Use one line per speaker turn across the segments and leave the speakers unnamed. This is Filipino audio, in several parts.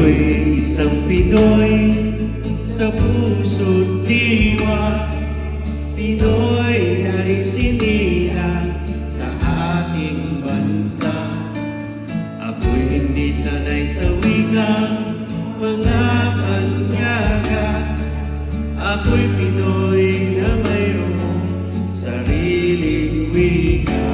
Ako'y isang Pinoy sa puso't diwa, Pinoy na rin sinilang sa ating bansa. Ako'y hindi sanay sa wikang mga panyaga, ako'y Pinoy na mayroong sariling wika.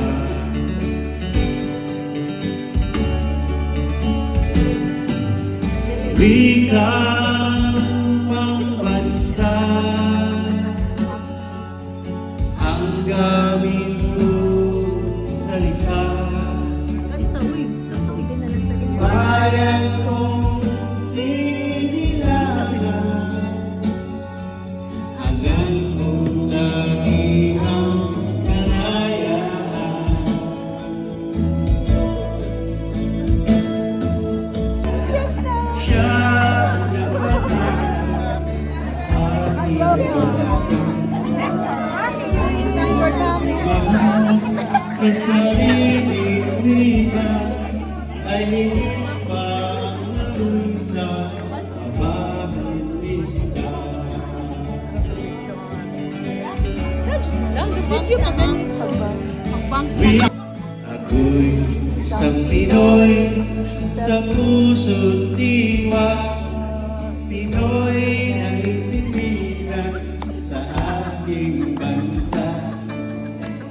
Wikang pambansa ang gamit ko sa likha. Bayan kong sinilangan, hanggang kong lagi ang kalayaan. Siya sa sariling wika ay higit pa ang sa mababutista. Ako'y isang Pinoy sa puso't diwa, Pinoy na isindihan sa ating bansa.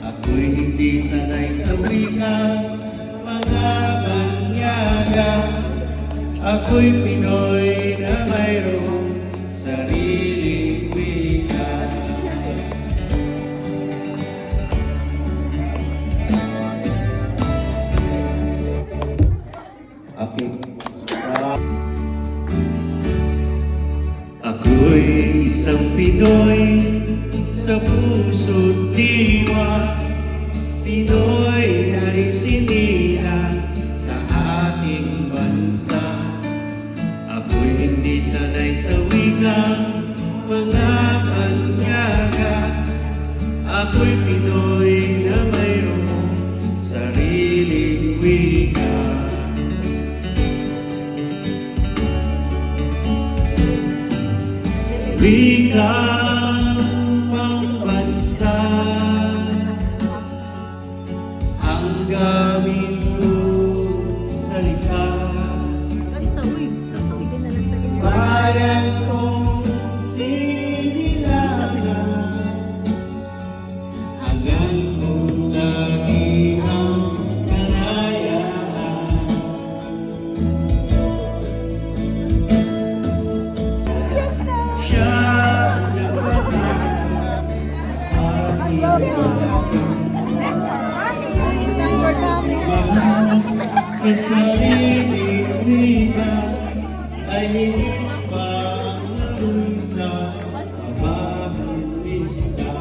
Ako'y hindi sanay sa wikang mga banyaga, ako'y Pinoy na mayroong sariling wika. Ako'y isang Pinoy sa puso't diwa, Pinoy na rin sinilang sa ating bansa. Ako'y hindi sanay sa wikang mga panyaga, ako'y Pinoy na mayroong sariling wika. Wikang pambansa ang gamit ko sa likha. Bayan kong sinilangan, hanggang kong lagi ang kalayaan. Siya sa sariling wika ay higit pa ang sa mababutista.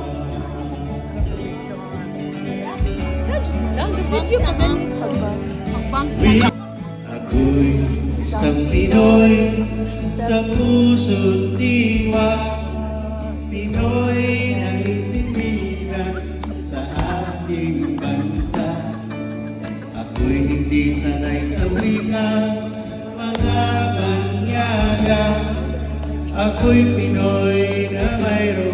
Ako'y isang Pinoy sa puso't diwa, Pinoy na isindihan sa ating bansa. Ako'y hindi sanay sa wikang mga banyaga, ako'y Pinoy na mayroong